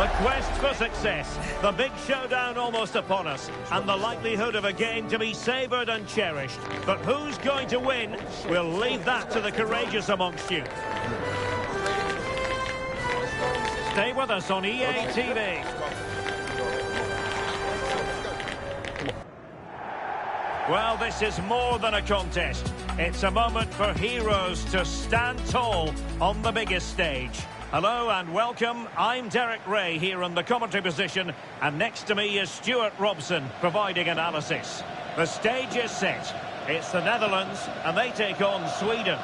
The quest for success, the big showdown almost upon us, and the likelihood of a game to be savoured and cherished. But who's going to win? We'll leave that to the courageous amongst you. Stay with us on EA TV. Well, this is more than a contest. It's a moment for heroes to stand tall on the biggest stage. Hello and welcome. I'm Derek Ray here in the commentary position, and next to me is Stuart Robson providing analysis. The stage is set. It's the Netherlands and they take on Sweden.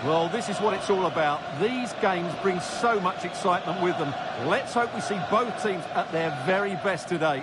Well, this is what it's all about. These games bring so much excitement with them. Let's hope we see both teams at their very best today.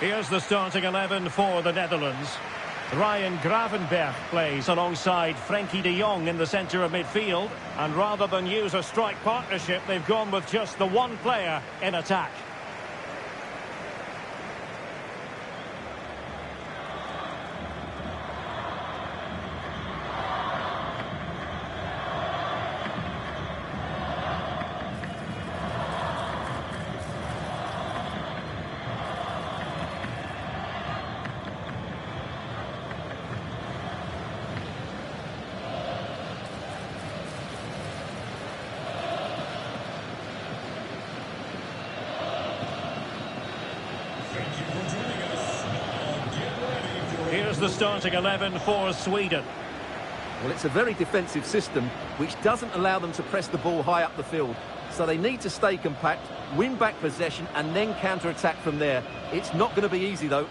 Here's the starting 11 for the Netherlands. Ryan Gravenberch plays alongside Frenkie de Jong in the centre of midfield. And rather than use a strike partnership, they've gone with just the one player in attack. Here's the starting 11 for Sweden. Well, it's a very defensive system, which doesn't allow them to press the ball high up the field. So they need to stay compact, win back possession, and then counter-attack from there. It's not going to be easy, though.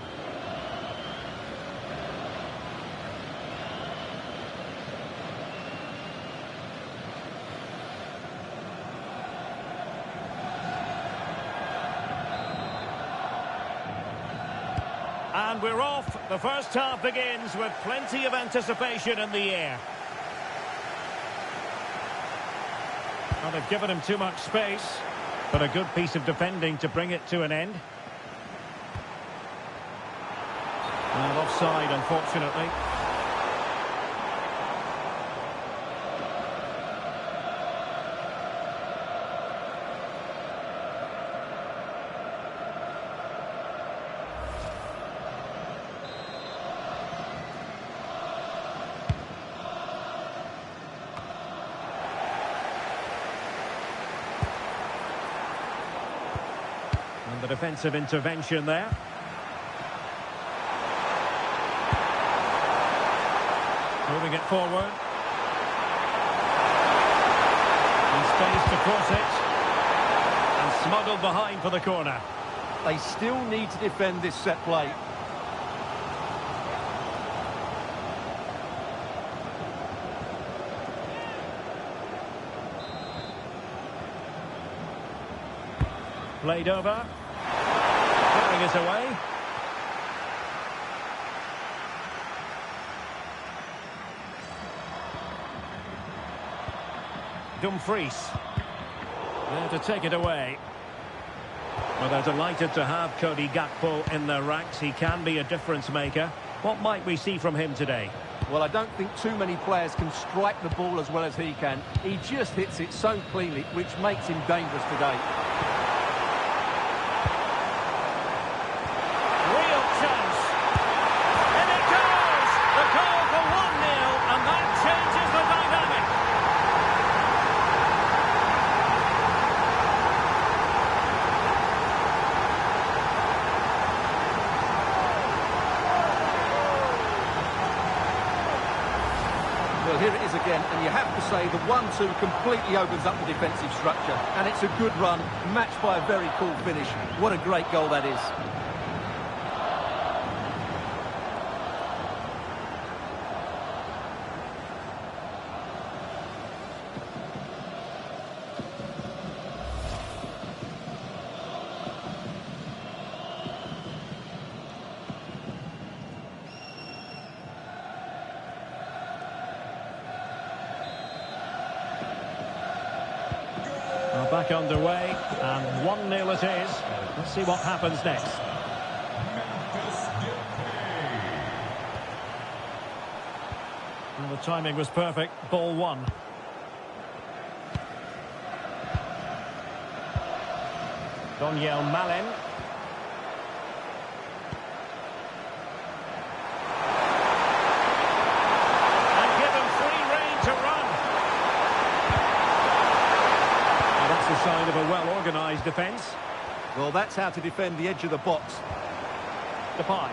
And we're off. The first half begins with plenty of anticipation in the air. Well, they've given him too much space, but a good piece of defending to bring it to an end. And offside, unfortunately. And the defensive intervention there. Moving it forward. And space to cross it. And smuggled behind for the corner. They still need to defend this set play. Played over. Clearing it away. Dumfries. There to take it away. Well, they're delighted to have Cody Gakpo in their ranks. He can be a difference maker. What might we see from him today? Well, I don't think too many players can strike the ball as well as he can. He just hits it so cleanly, which makes him dangerous today. Real chance. And it goes! The goal for 1-0, and that changes the dynamic. Well, here it is again. again, and you have to say the 1-2 completely opens up the defensive structure, and it's a good run, matched by a very cool finish. What a great goal that is. Back underway, and 1-0 it is. Let's see what happens next. And the timing was perfect. Ball one. Daniel Malin. And given free rein to run. A sign of a well-organised defence. Well, that's how to defend the edge of the box. Depay.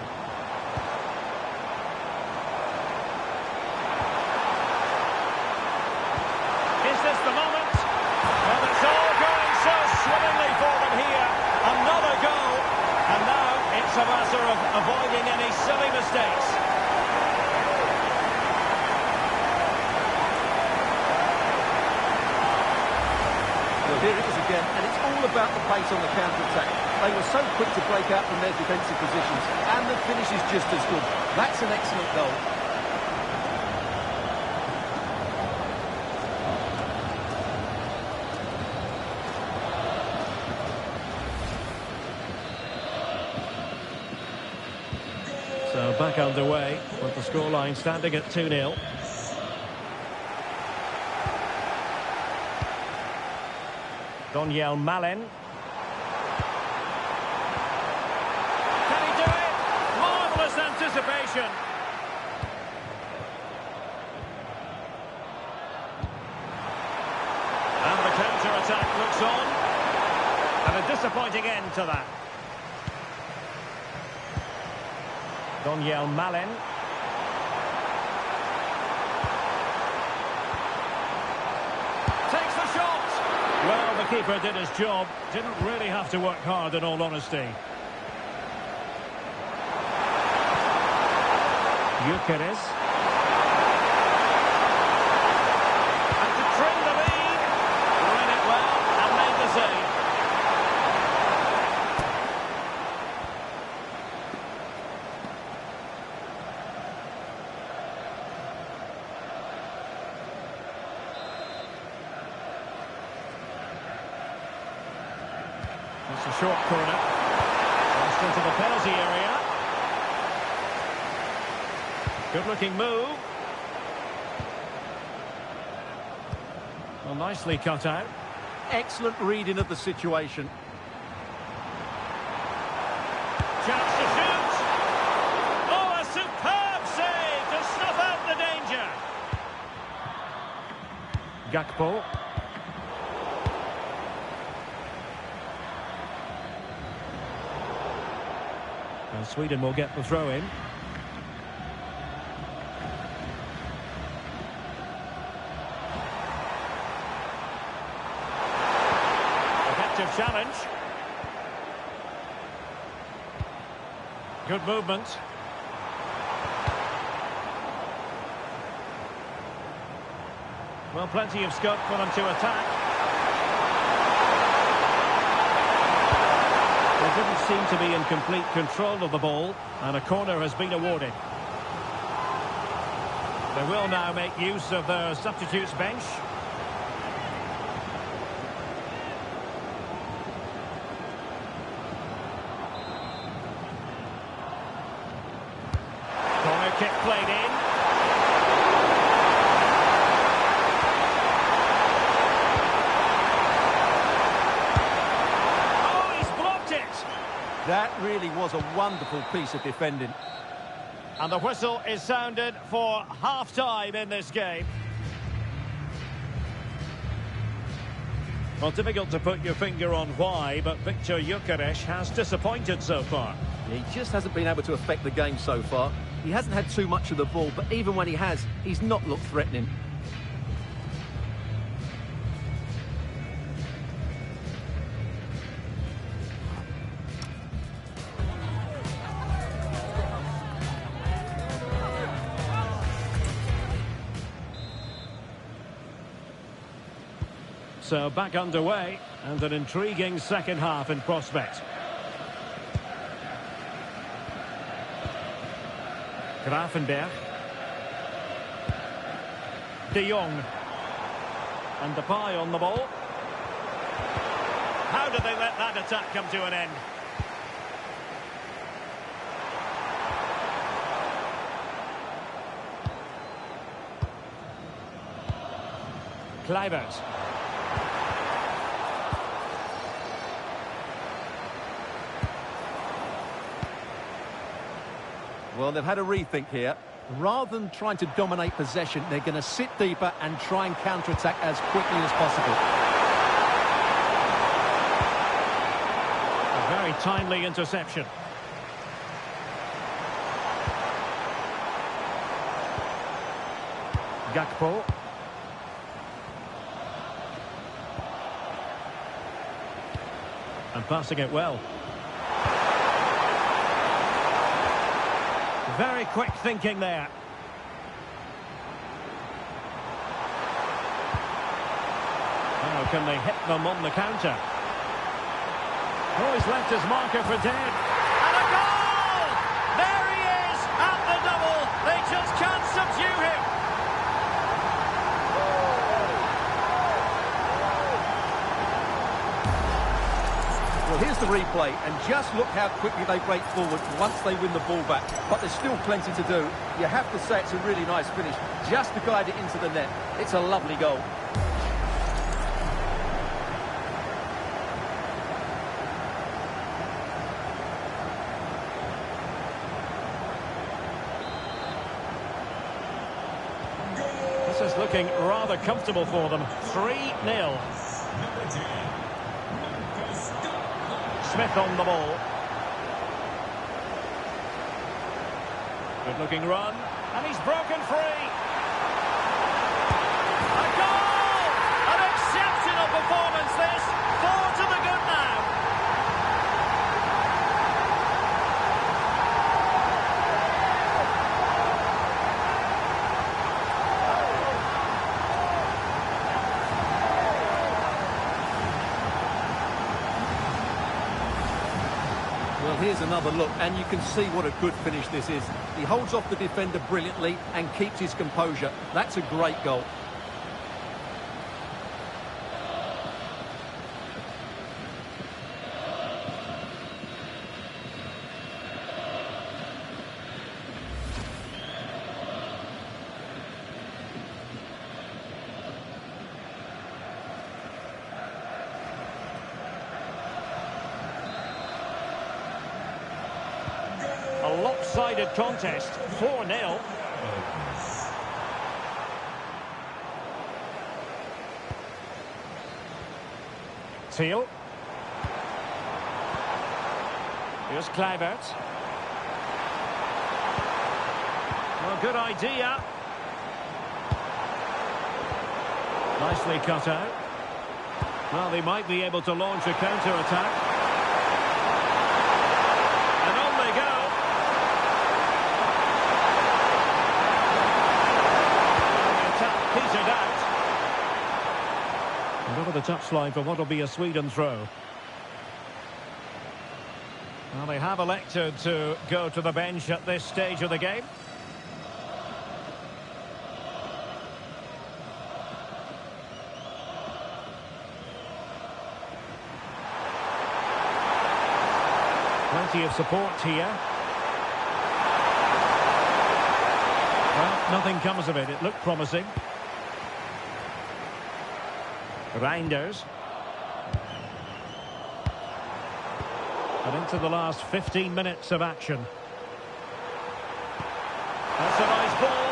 Is this the moment? Well, it's all going so swimmingly for them here. Another goal. And now it's a matter of avoiding any silly mistakes. Here it is again, and it's all about the pace on the counter-attack. They were so quick to break out from their defensive positions, and the finish is just as good. That's an excellent goal. So back underway, with the scoreline standing at 2-0. Daniel Malin. Can he do it? Marvellous anticipation. And the counter-attack looks on. And a disappointing end to that. Daniel Malin. Takes the shot. Well, the keeper did his job. Didn't really have to work hard, in all honesty. Gyökeres. And to trim the lead. Read it well and made the save. It's a short corner. Just into the penalty area. Good-looking move. Well, nicely cut out. Excellent reading of the situation. Chance to shoot. Oh, a superb save to snuff out the danger. Gakpo. And Sweden will get the throw in. Effective challenge. Good movement. Well, plenty of scope for them to attack. They didn't seem to be in complete control of the ball, and a corner has been awarded. They will now make use of their substitutes bench. Corner kick played in. That really was a wonderful piece of defending. And the whistle is sounded for half-time in this game. Well, difficult to put your finger on why, but Victor Gyökeres has disappointed so far. He just hasn't been able to affect the game so far. He hasn't had too much of the ball, but even when he has, he's not looked threatening. So back underway, and an intriguing second half in prospect. Grafenberg. De Jong. And Depay on the ball. How did they let that attack come to an end? Kluivert. Well, they've had a rethink here. Rather than trying to dominate possession, they're going to sit deeper and try and counter-attack as quickly as possible. A very timely interception. Gakpo. And passing it well. Very quick thinking there. Now can they hit them on the counter? Oh, he's left his marker for dead. And a goal! There he is at the double. They just can't subdue him. Well, here's the replay, and just look how quickly they break forward once they win the ball back. But there's still plenty to do. You have to say it's a really nice finish, just to guide it into the net. It's a lovely goal. This is looking rather comfortable for them. 3-0. Smith on the ball. Good looking run. And he's broken free. A goal! An exceptional performance this. 4 to the good now. Well, here's another look, and you can see what a good finish this is. He holds off the defender brilliantly and keeps his composure. That's a great goal. A lopsided contest, 4-0. Thiel. Here's Kluivert. Well, good idea. Nicely cut out. Well, they might be able to launch a counter-attack. And on they go. Petered out. And over the touchline for what will be a Sweden throw. Well, they have elected to go to the bench at this stage of the game. Plenty of support here. Well, nothing comes of it. It looked promising. Reinders. And into the last 15 minutes of action. That's a nice ball.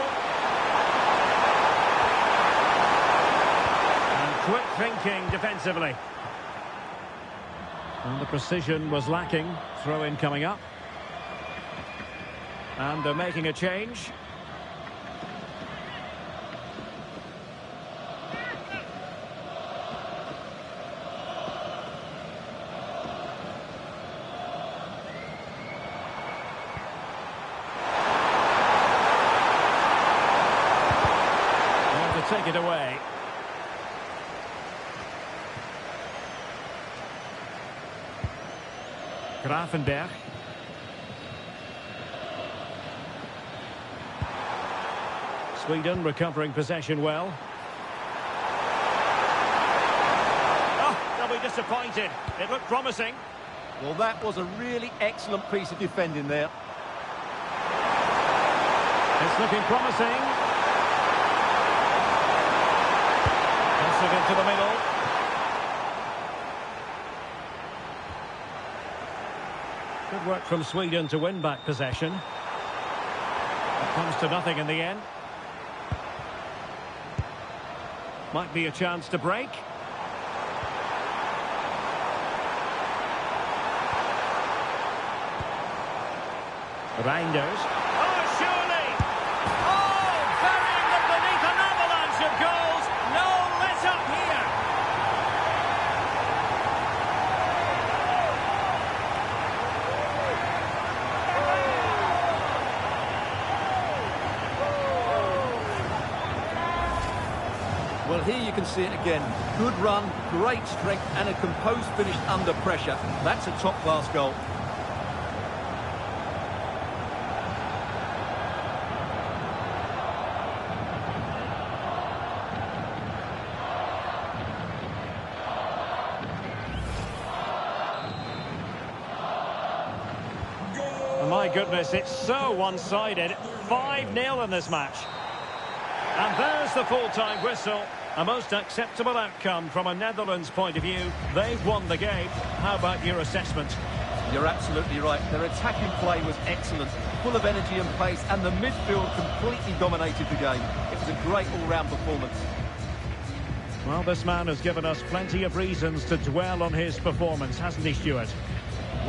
And quick thinking defensively. And the precision was lacking. Throw-in coming up. And they're making a change. Take it away. Grafenberg. Sweden recovering possession well. Oh, they'll be disappointed. It looked promising. Well, that was a really excellent piece of defending there. It's looking promising. Pass it into the middle. Good work from Sweden to win back possession. It comes to nothing in the end. Might be a chance to break. Reinders. Oh, surely! Oh, burying them beneath an avalanche of goals. No let up here. Well, here you can see it again. Good run, great strength, and a composed finish under pressure. That's a top-class goal. My goodness, it's so one-sided. 5-0 in this match. And there's the full-time whistle. A most acceptable outcome from a Netherlands point of view. They've won the game. How about your assessment? You're absolutely right. Their attacking play was excellent, full of energy and pace, and the midfield completely dominated the game. It was a great all-round performance. Well, this man has given us plenty of reasons to dwell on his performance, hasn't he, Stuart?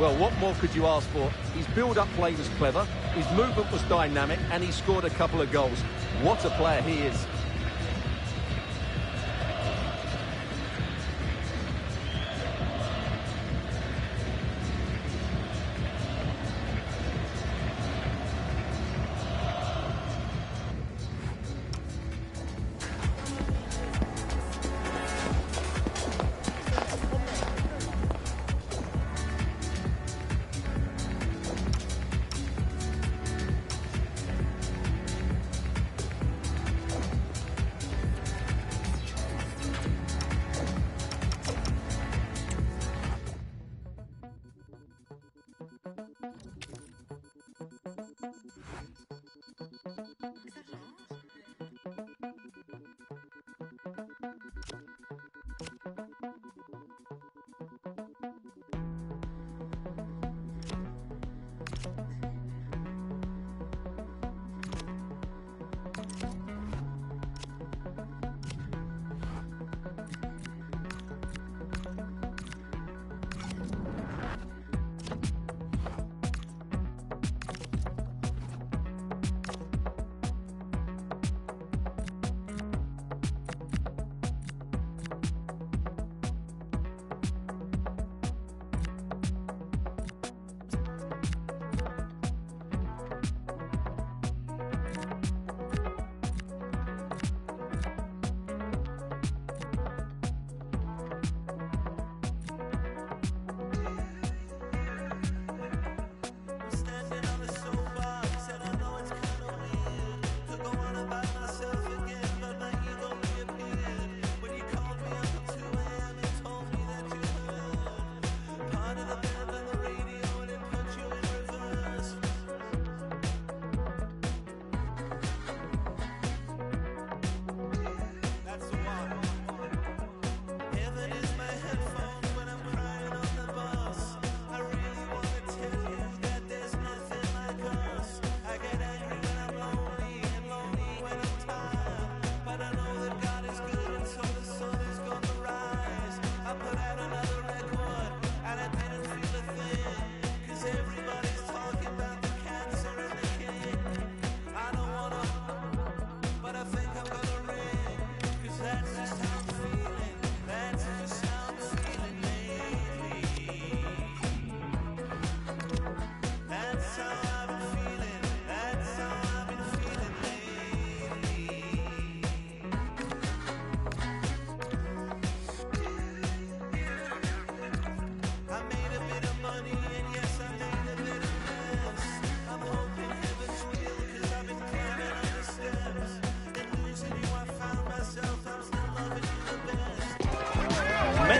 Well, what more could you ask for? His build-up play was clever, his movement was dynamic, and he scored a couple of goals. What a player he is.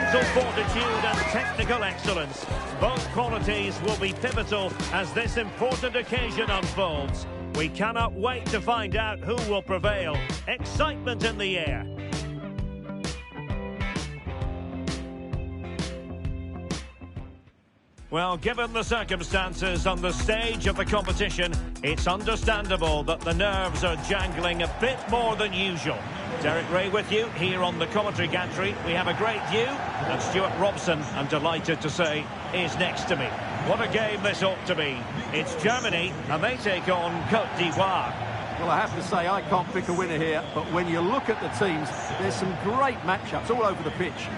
mental fortitude and technical excellence. Both qualities will be pivotal as this important occasion unfolds. We cannot wait to find out who will prevail. Excitement in the air. Well, given the circumstances on the stage of the competition, it's understandable that the nerves are jangling a bit more than usual. Derek Ray with you here on the commentary gantry. We have a great view, and Stuart Robson, I'm delighted to say, is next to me. What a game this ought to be. It's Germany, and they take on Côte d'Ivoire. Well, I have to say, I can't pick a winner here, but when you look at the teams, there's some great matchups all over the pitch.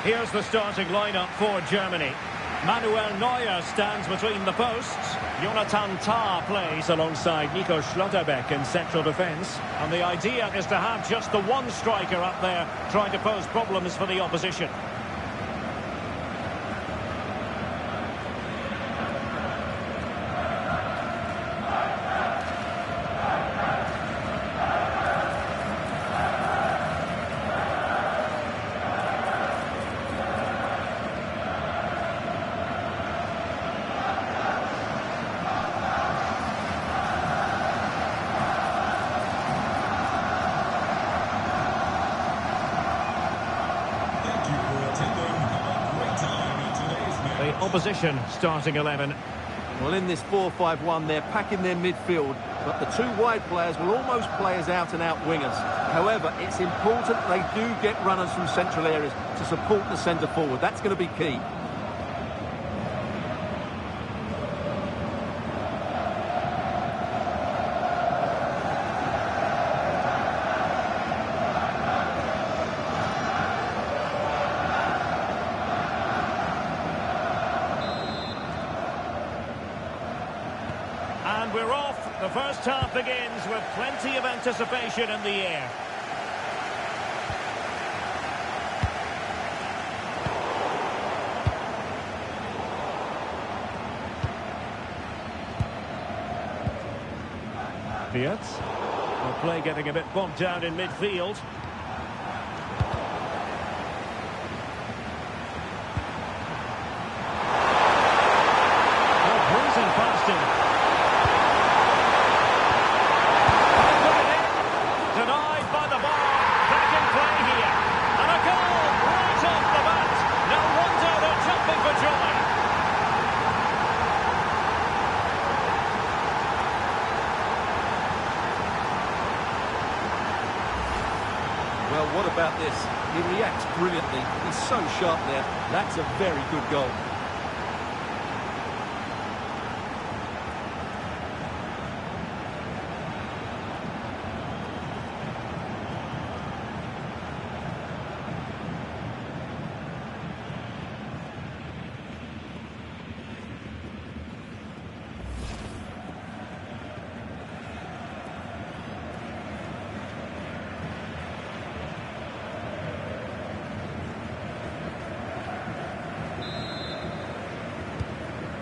Here's the starting lineup for Germany. Manuel Neuer stands between the posts. Jonathan Tah plays alongside Nico Schlotterbeck in central defence. And the idea is to have just the one striker up there trying to pose problems for the opposition. The opposition starting 11. Well, in this 4-5-1, they're packing their midfield, but the two wide players will almost play as out-and-out wingers. However, it's important they do get runners from central areas to support the centre forward. That's going to be key. And we're off. The first half begins with plenty of anticipation in the air. Fiat. Well, play getting a bit bogged down in midfield. Oh, breezing past him. Well, what about this? He reacts brilliantly. He's so sharp there. That's a very good goal.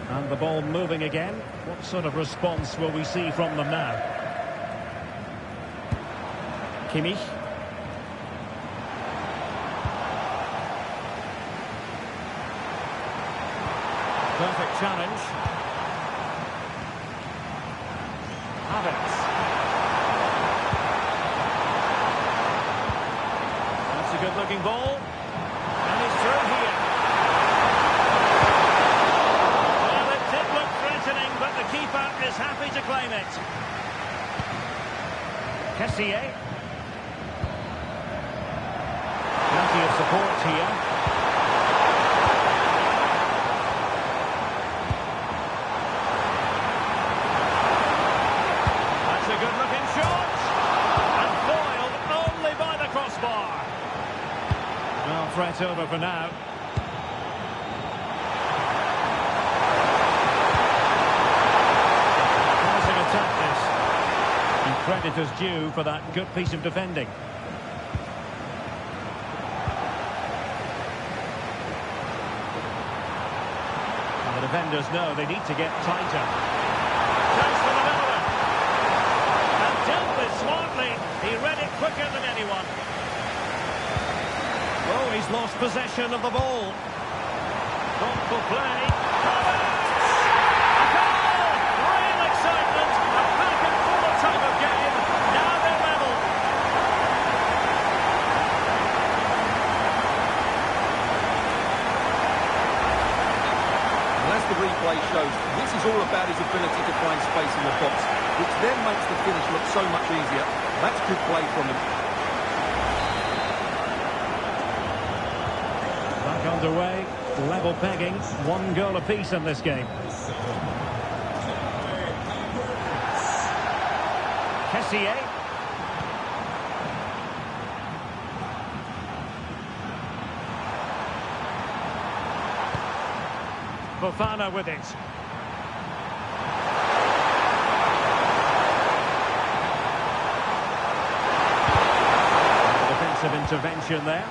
And the ball moving again. What sort of response will we see from them now? Kimmich. Perfect challenge. Havertz. That's a good-looking ball. And he's through here. But the keeper is happy to claim it. Kessié. support here. That's a good-looking shot. And foiled only by the crossbar. Well, threat over for now. Promising attack this. And credit is due for that good piece of defending. The defenders know they need to get tighter. Chance for the Miller. And dealt with smartly. He read it quicker than anyone. Oh, he's lost possession of the ball. Thoughtful play. A goal! Real excitement. A back and forward type of game. Now they're level. As the replay shows, this is all about his ability to find space in the box, which then makes the finish look so much easier. That's good play from him. Back underway, level pegging, 1 goal apiece in this game. Kessié. Fofana with it. Defensive intervention there.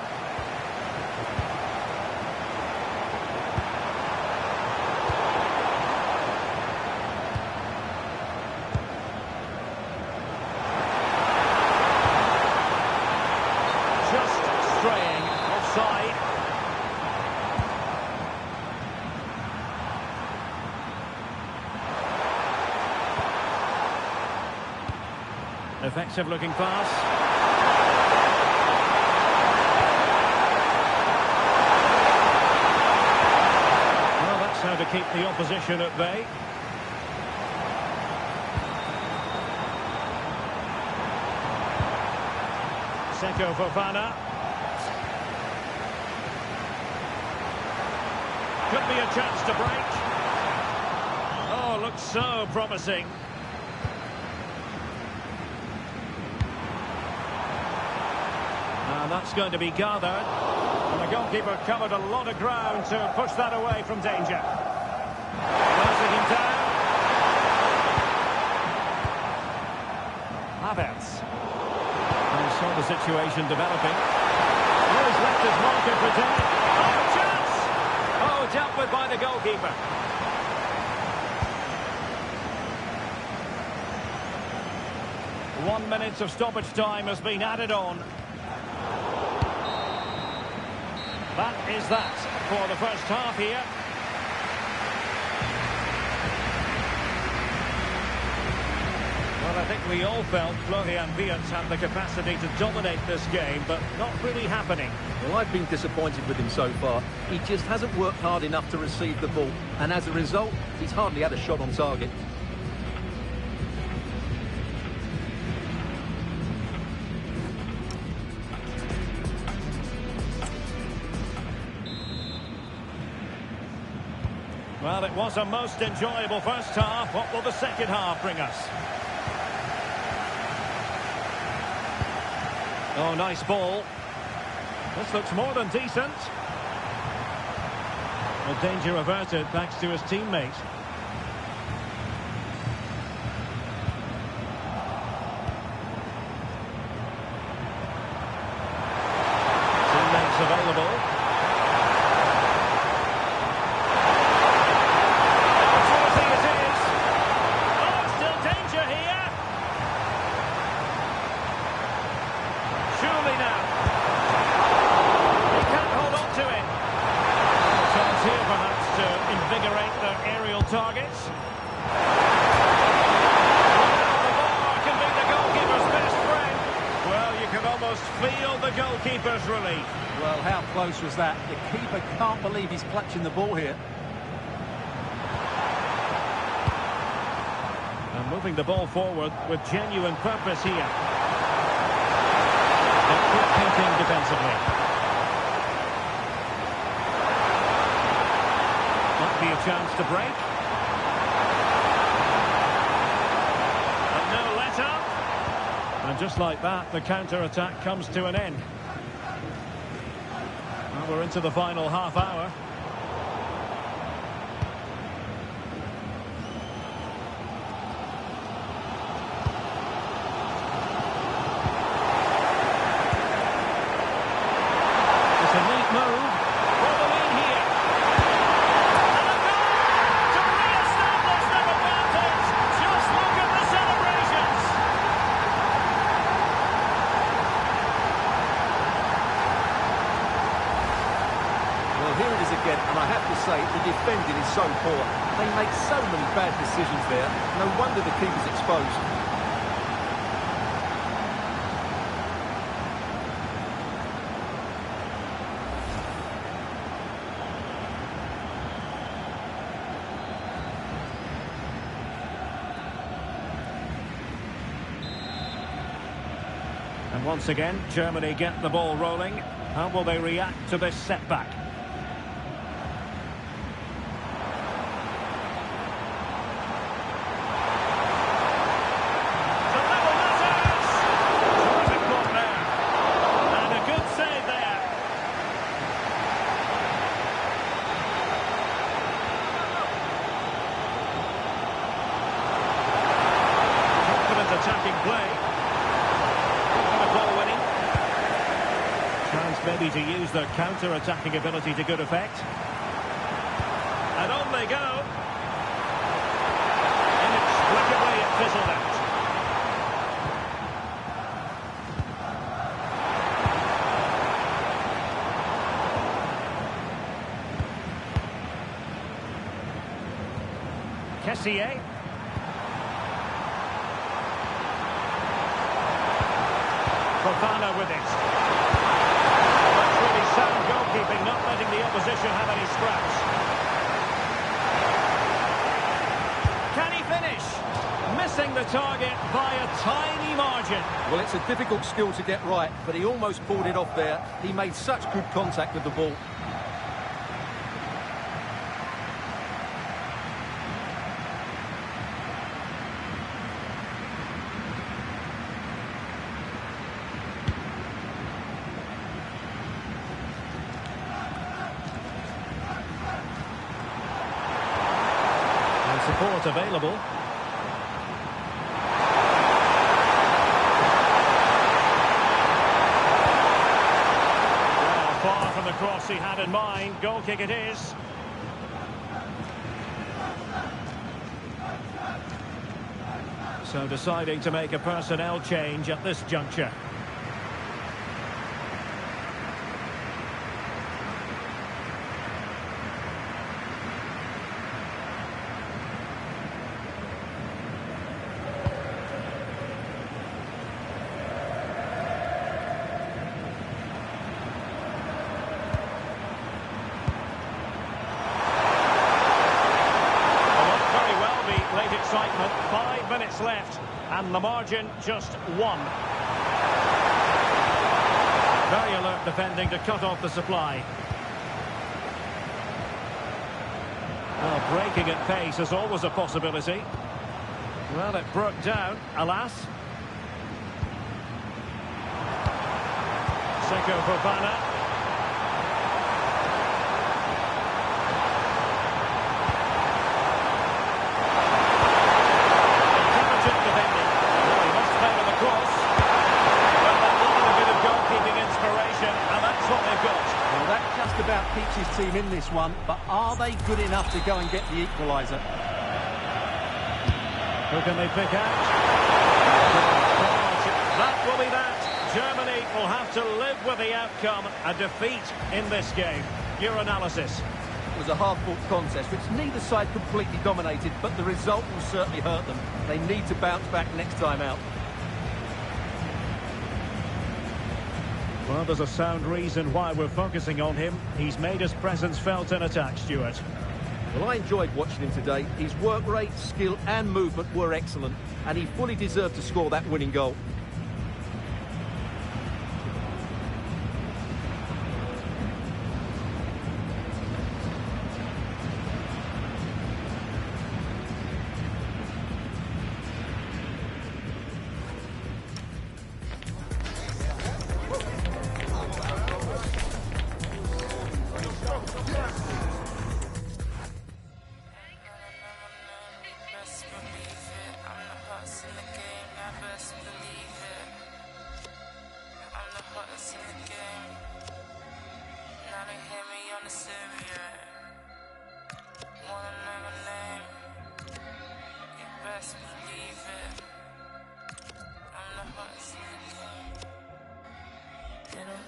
Just straying offside. Effective looking pass. Well, that's how to keep the opposition at bay. Seko Fofana. Could be a chance to break. Oh, looks so promising. And that's going to be gathered. And the goalkeeper covered a lot of ground to push that away from danger. Closing him down. Havertz. And he saw the situation developing. Oh, he's left his marker for dead. Oh, chance! Oh, dealt with by the goalkeeper. One minute of stoppage time has been added on. That is that for the first half here. Well, I think we all felt Florian Wirtz had the capacity to dominate this game, but not really happening. Well, I've been disappointed with him so far. He just hasn't worked hard enough to receive the ball, and as a result, he's hardly had a shot on target. Well, it was a most enjoyable first half. What will the second half bring us? Oh, nice ball. This looks more than decent. Well, danger averted thanks to his teammate. Teammates available. Targets. The bar can be the goalkeeper's best friend. Well, you can almost feel the goalkeeper's relief. Well, how close was that? The keeper can't believe he's clutching the ball here. And moving the ball forward with genuine purpose here. And quick thinking defensively. chance to break. And no let-up. And just like that, the counter-attack comes to an end. Well, we're into the final half hour. It's a neat move. For the lead here. And a goal to re-establish their advantage. Just look at the celebrations. Well, here it is again, and I have to say, the defending is so poor. They make so many bad decisions there. No wonder the keeper's exposed. And once again, Germany get the ball rolling. How will they react to this setback? To level matters! Terrific block there. And a good save there. Confident attacking play. Ball winning. Chance maybe to use their counter-attacking ability to good effect. And on they go. Inexplicably it fizzled out. Kessier. Fofana with it. That's really sound goalkeeping, not letting the opposition have any scraps. Can he finish? Missing the target by a tiny margin. Well, it's a difficult skill to get right, but he almost pulled it off there. He made such good contact with the ball. Support available. Well, far from the cross he had in mind. Goal kick it is. So deciding to make a personnel change at this juncture. Excitement, 5 minutes left, and the margin just 1. Very alert defending to cut off the supply. Well, breaking at pace is always a possibility. Well, it broke down, alas. Seko Fofana. About keeps his team in this one, but are they good enough to go and get the equaliser? Who can they pick out? That will be that. Germany will have to live with the outcome, a defeat in this game. Your analysis? It was a hard-fought contest, which neither side completely dominated, but the result will certainly hurt them. They need to bounce back next time out. Well, there's a sound reason why we're focusing on him. He's made his presence felt in attack, Stuart. Well, I enjoyed watching him today. His work rate, skill and movement were excellent, and he fully deserved to score that winning goal.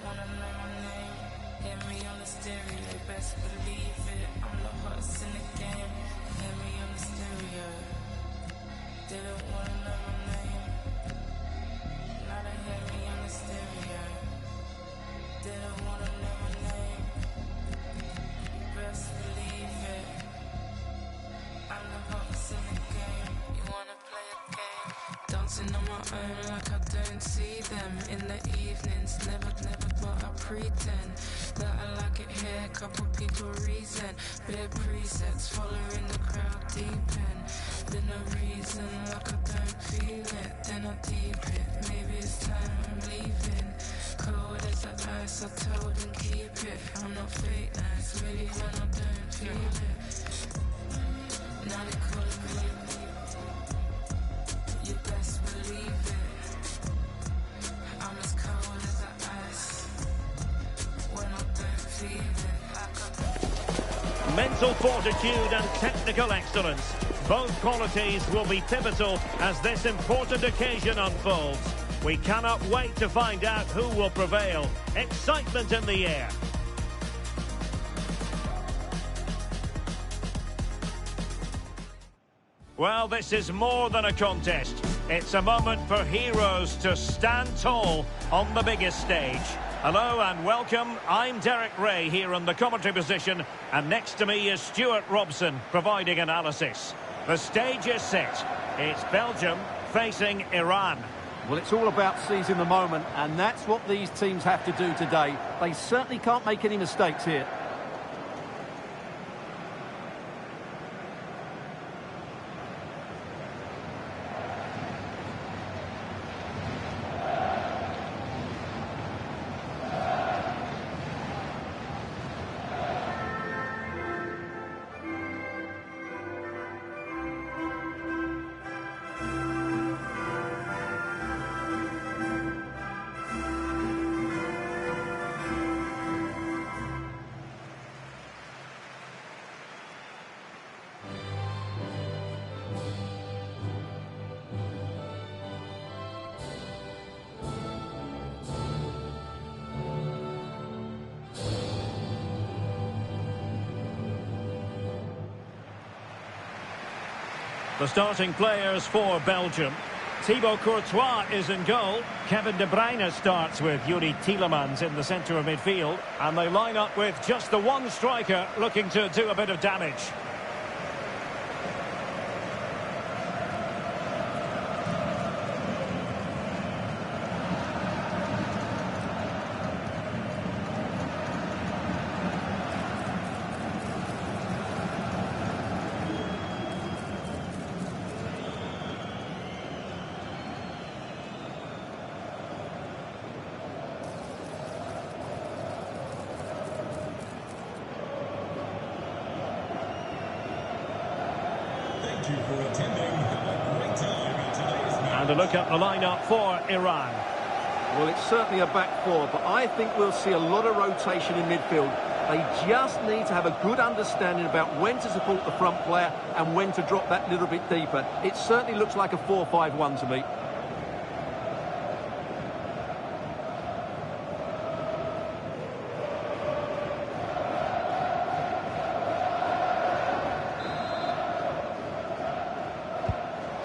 wanna know my name. Hear me on the stereo, best believe it. I'm the hottest in the game. Hear me on the stereo. Didn't wanna know my name. Now they hear me on the stereo. Didn't wanna know my name. Best believe it. I'm the hottest in the game. You wanna play a game? Dancing on my own like I don't see them. In the evenings, never, but I pretend that I like it here. Couple people reason, bare presets, following the crowd deep in. Been a reason like I don't feel it, then I deep it. Maybe it's time I'm leaving. Cold as the ice, I told them keep it. I'm not fake nice, really when I don't feel it. Now they calling me. You best believe it. I'm as cold as the ice when I don't feel it. Mental fortitude and technical excellence. Both qualities will be pivotal as this important occasion unfolds. We cannot wait to find out who will prevail. Excitement in the air. Well, this is more than a contest. It's a moment for heroes to stand tall on the biggest stage. Hello and welcome. I'm Derek Ray here in the commentary position, and next to me is Stuart Robson providing analysis. The stage is set. It's Belgium facing Iran. Well, it's all about seizing the moment, and that's what these teams have to do today. They certainly can't make any mistakes here. The starting players for Belgium. Thibaut Courtois is in goal. Kevin De Bruyne starts with Yuri Tielemans in the centre of midfield. And they line up with just the one striker looking to do a bit of damage. And a look at the lineup for Iran. Well, it's certainly a back four, but I think we'll see a lot of rotation in midfield. They just need to have a good understanding about when to support the front player and when to drop that little bit deeper. It certainly looks like a 4-5-1 to me.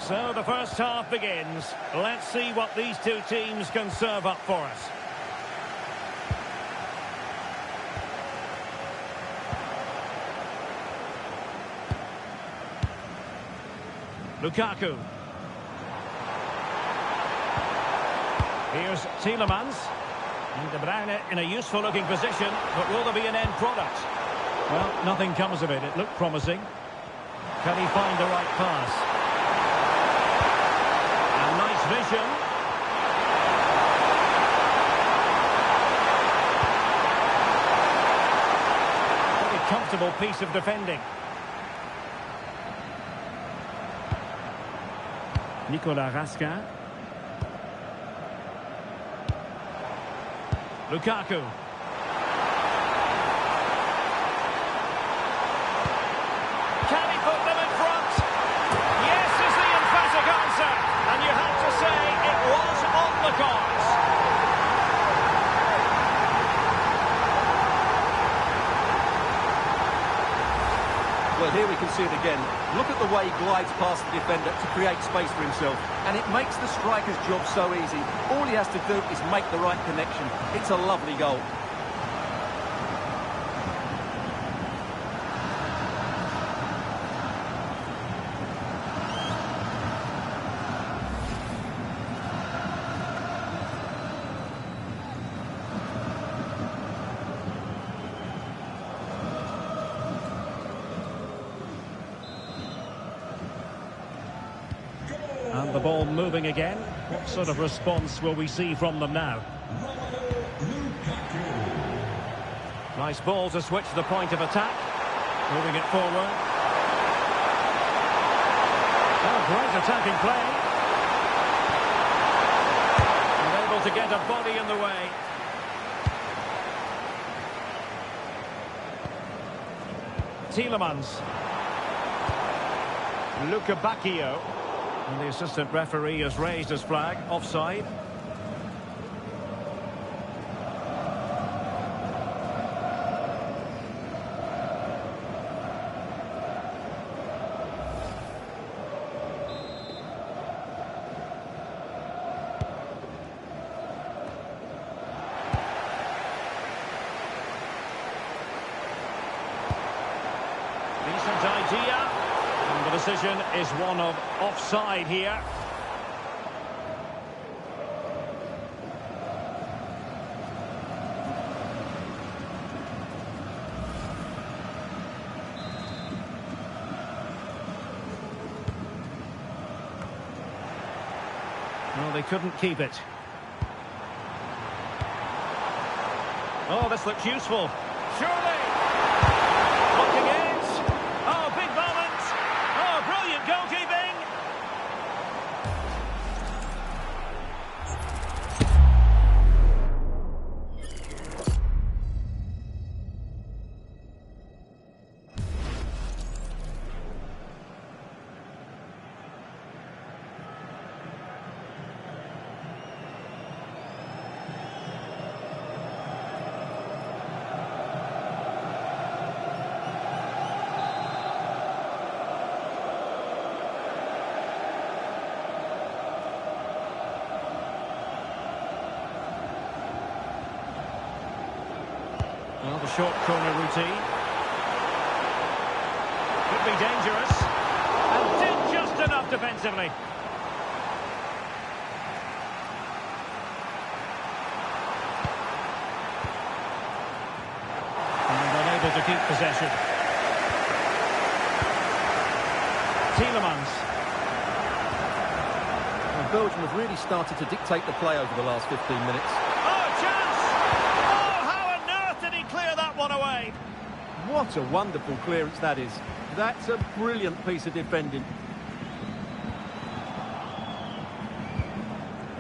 So the first half begins. Let's see what these two teams can serve up for us. Lukaku. Here's Tielemans. And De Bruyne in a useful looking position, but will there be an end product? Well, nothing comes of it. It looked promising. Can he find the right pass? Vision. Very comfortable piece of defending. Nicolas Raskin. Lukaku. Can he put them in front? Yes is the emphatic answer. And you have to say it was on the cards. Well, here we can see it again. Look at the way he glides past the defender to create space for himself. And it makes the striker's job so easy. All he has to do is make the right connection. It's a lovely goal. And the ball moving again. What sort of response will we see from them now? Nice ball to switch the point of attack. Moving it forward. Oh, great attacking play. And able to get a body in the way. Tielemans. Luca Bacchio. And the assistant referee has raised his flag, offside. Decent idea. And the decision is one of offside here. Well, they couldn't keep it. Oh, this looks useful. Surely! Looking it! Oh, big moment! Oh, brilliant goalkeeping! Well, the short corner routine. Could be dangerous. And did just enough defensively. And unable to keep possession. Tielemans. Well, Belgium have really started to dictate the play over the last 15 minutes. Oh, chance! Clear that one away. What a wonderful clearance that is. That's a brilliant piece of defending.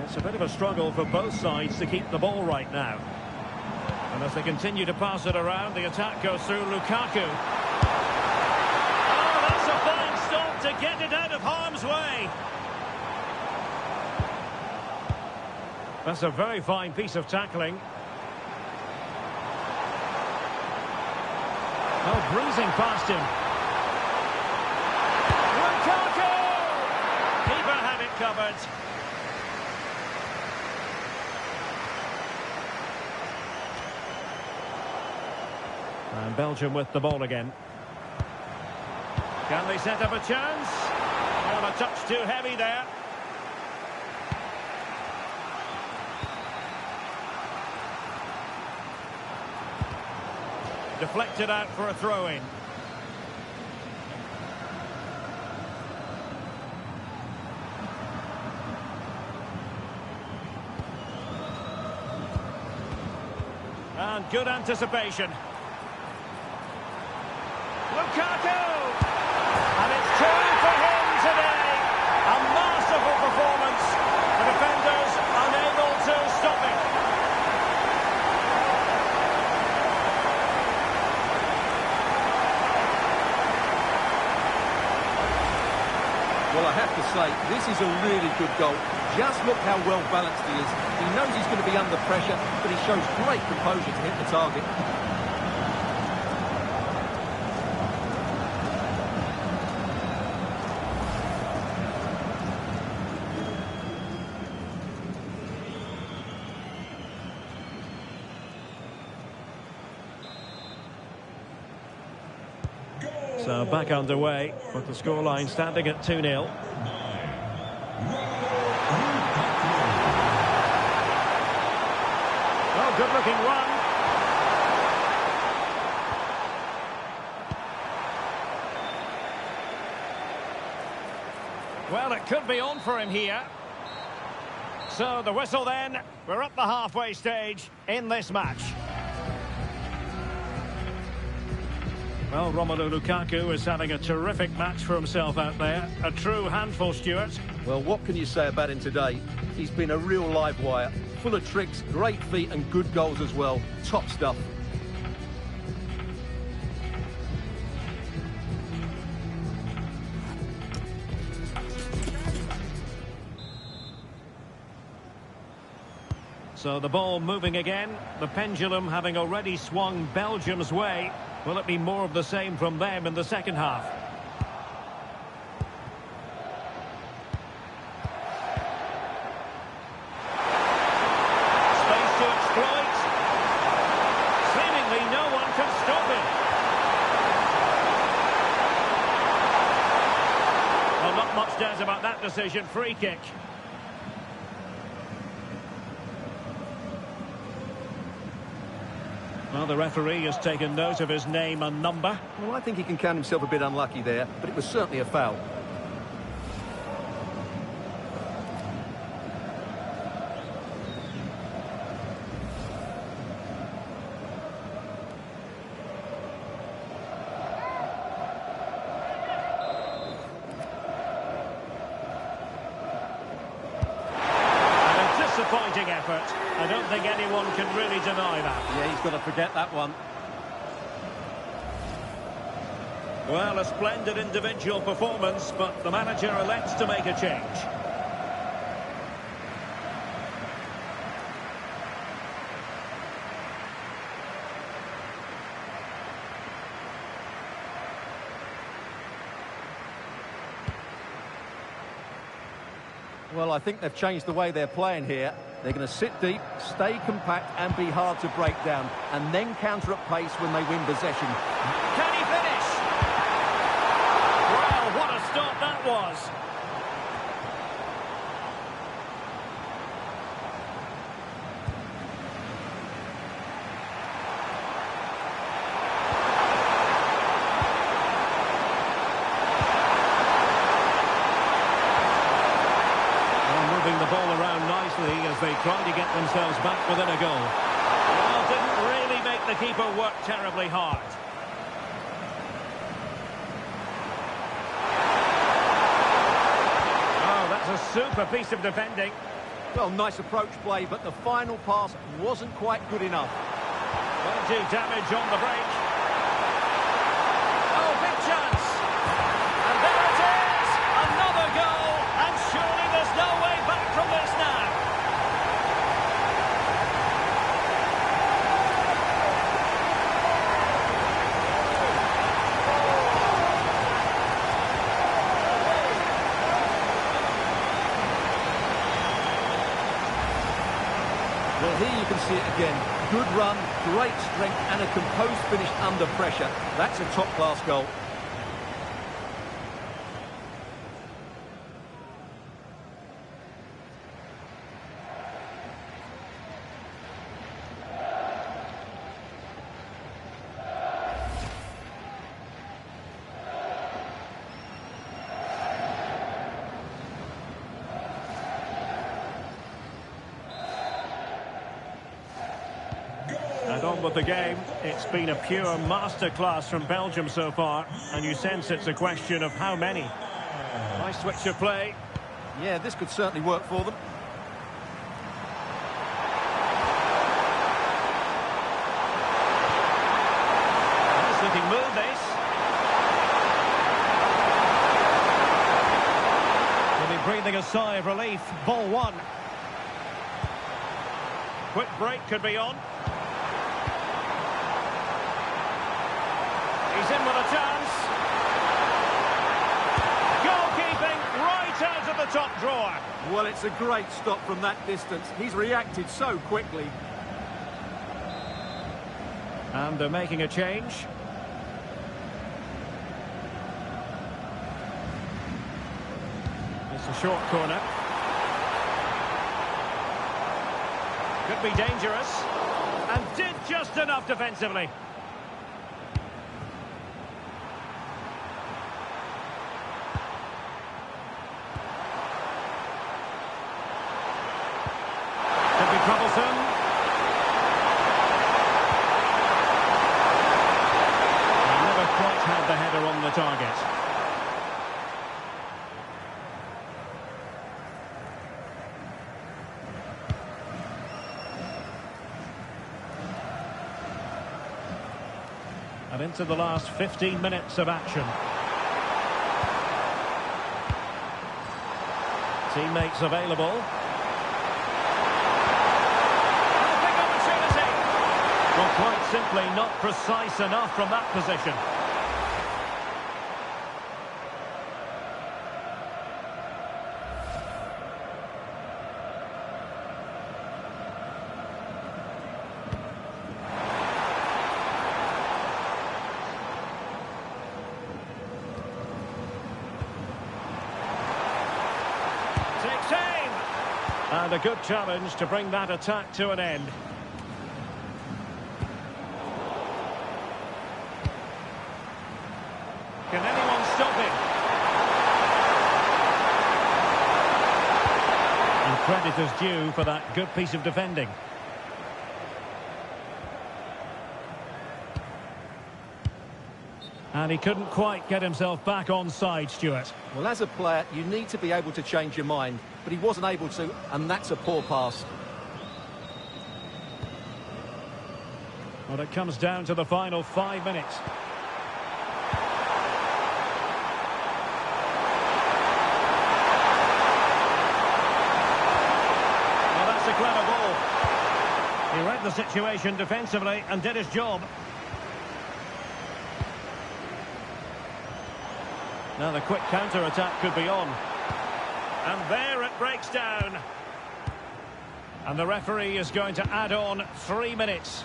It's a bit of a struggle for both sides to keep the ball right now. And as they continue to pass it around, the attack goes through Lukaku. Oh, that's a fine stop to get it out of harm's way. That's a very fine piece of tackling. Oh, breezing past him. Lukaku! Keeper had it covered. And Belgium with the ball again. Can they set up a chance? Well, a touch too heavy there. Deflected out for a throw-in. And good anticipation. Lukaku! And it's turn for him today. A masterful performance. The defenders unable to stop it. Well, I have to say, this is a really good goal. Just look how well balanced he is. He knows he's going to be under pressure, but he shows great composure to hit the target. So back underway, with the scoreline standing at 2-0. Oh, good-looking run. Well, it could be on for him here. So the whistle then. We're at the halfway stage in this match. Well, Romelu Lukaku is having a terrific match for himself out there. A true handful, Stuart. Well, what can you say about him today? He's been a real live wire. Full of tricks, great feet and good goals as well. Top stuff. So the ball moving again. The pendulum having already swung Belgium's way. Will it be more of the same from them in the second half? Space to exploit. Seemingly no one can stop him. Well, not much doubt about that decision. Free kick. Well, the referee has taken note of his name and number. Well, I think he can count himself a bit unlucky there, but it was certainly a foul. Disappointing effort. I don't think anyone can really deny that. Yeah, he's got to forget that one. Well, a splendid individual performance, but the manager elects to make a change. Well, I think they've changed the way they're playing here. They're going to sit deep, stay compact and be hard to break down, and then counter at pace when they win possession. Can he finish? Well, what a start that was. The ball around nicely as they try to get themselves back within a goal. Well, didn't really make the keeper work terribly hard. Oh, that's a super piece of defending. Well, nice approach play, but the final pass wasn't quite good enough. Plenty damage on the break. Oh, big chance. And there it is! Another goal, and surely there's no way back from this now. Well, here you can see it again. Good run, great strength and a composed finish under pressure. That's a top-class goal. And on with the game. It's been a pure masterclass from Belgium so far, and you sense it's a question of how many. Nice switch of play. Yeah, this could certainly work for them. Nice looking move, this. He'll be breathing a sigh of relief. Ball one. Quick break could be on. He's in with a chance. Goalkeeping right out of the top drawer. Well, it's a great stop from that distance. He's reacted so quickly. And they're making a change. short corner. Could be dangerous. And did just enough defensively. Could be troublesome. He never quite had the header on the target. And into the last 15 minutes of action. Teammates available. And a big opportunity. Well, quite simply not precise enough from that position. Takes aim! And a good challenge to bring that attack to an end. Can anyone stop him? And credit is due for that good piece of defending. And he couldn't quite get himself back on side, Stuart. Well, as a player, you need to be able to change your mind, but he wasn't able to, and that's a poor pass. Well, it comes down to the final 5 minutes. Well, that's a clever ball. He read the situation defensively and did his job. Now the quick counter-attack could be on. And there it breaks down. And the referee is going to add on 3 minutes.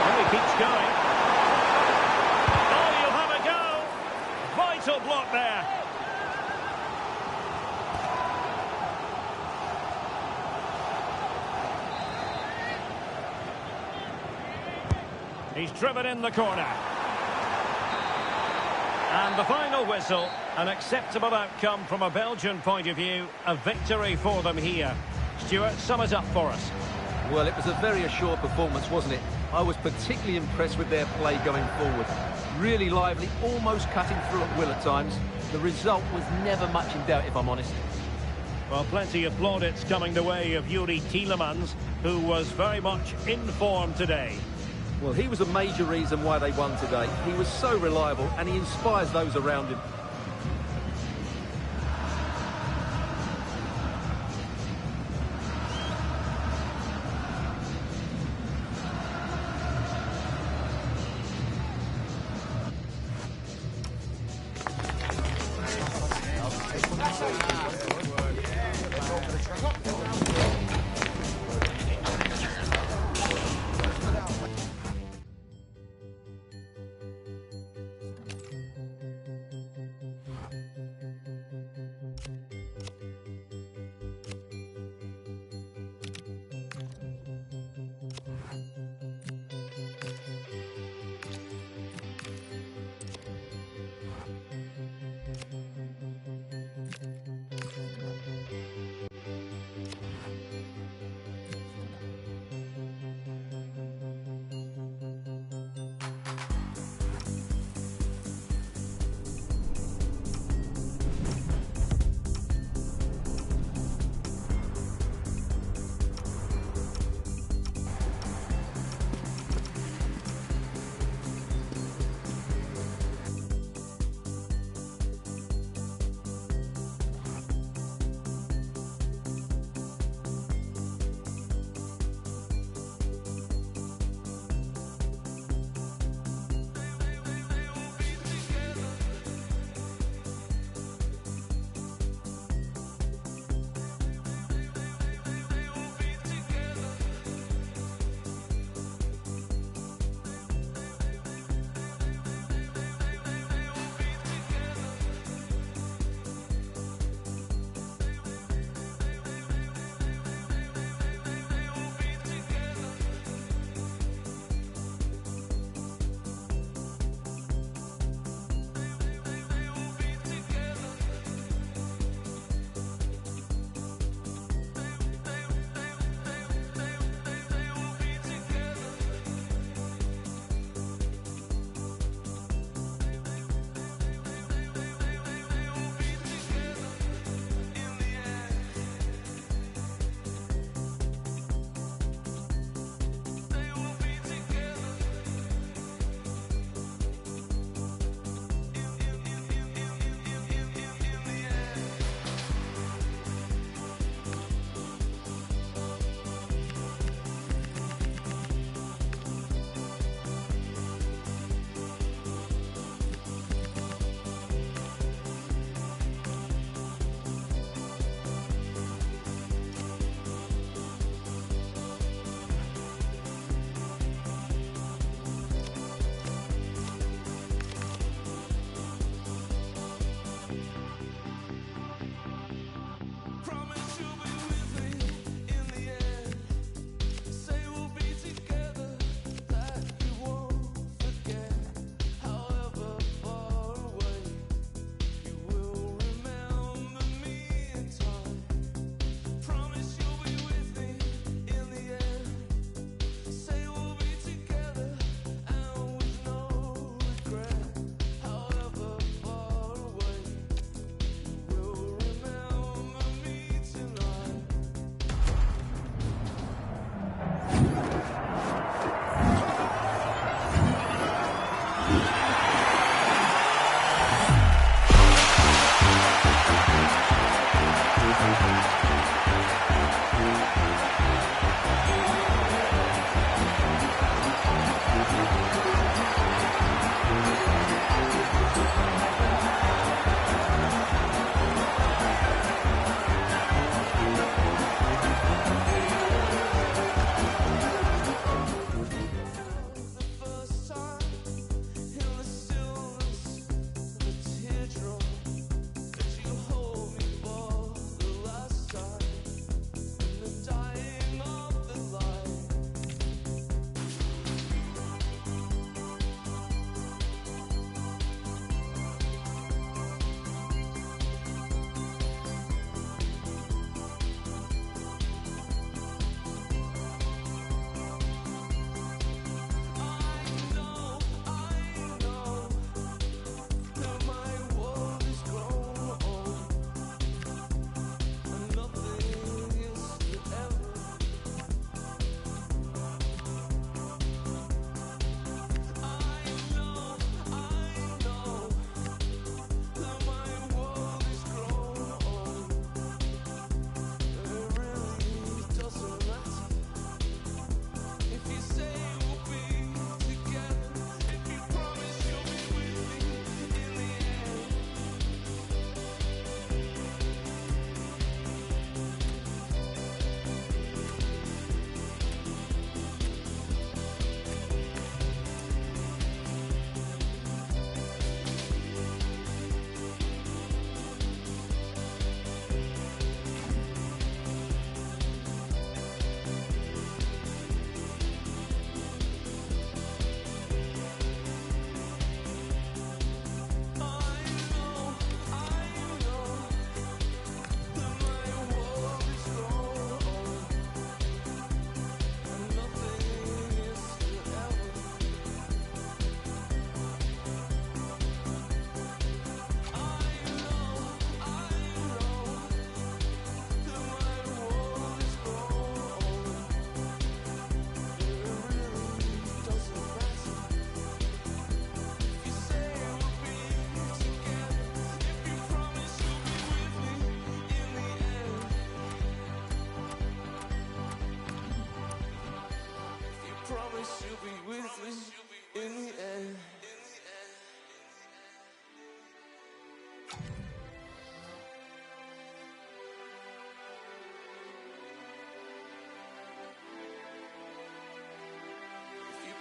And he keeps going. Oh, you'll have a go. Vital block there. He's driven in the corner. And the final whistle, an acceptable outcome from a Belgian point of view, a victory for them here. Stuart, sum it up for us. Well, it was a very assured performance, wasn't it? I was particularly impressed with their play going forward. Really lively, almost cutting through at will at times. The result was never much in doubt, if I'm honest. Well, plenty of plaudits coming the way of Yuri Tielemans, who was very much in form today. Well, he was a major reason why they won today. He was so reliable and he inspires those around him.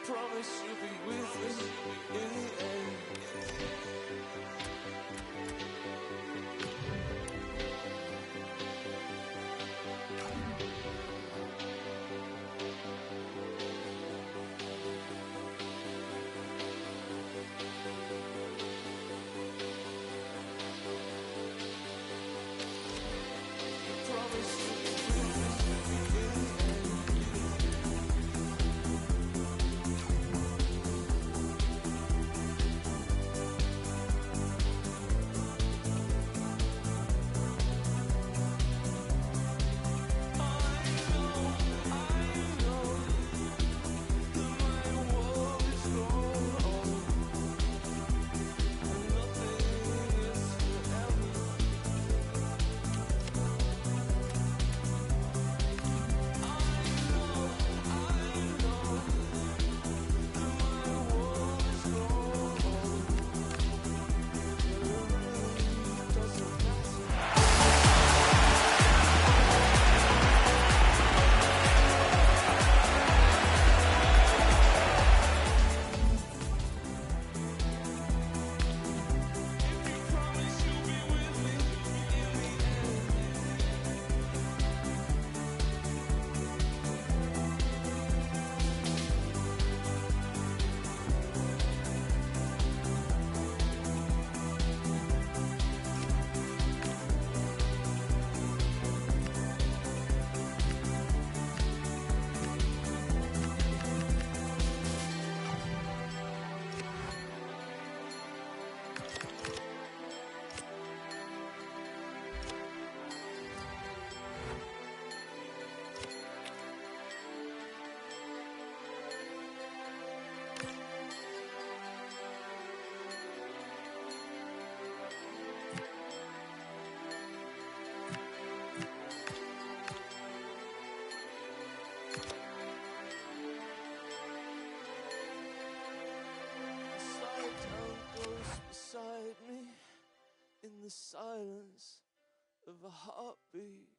promise you'll be with me in the end. Beside me in the silence of a heartbeat.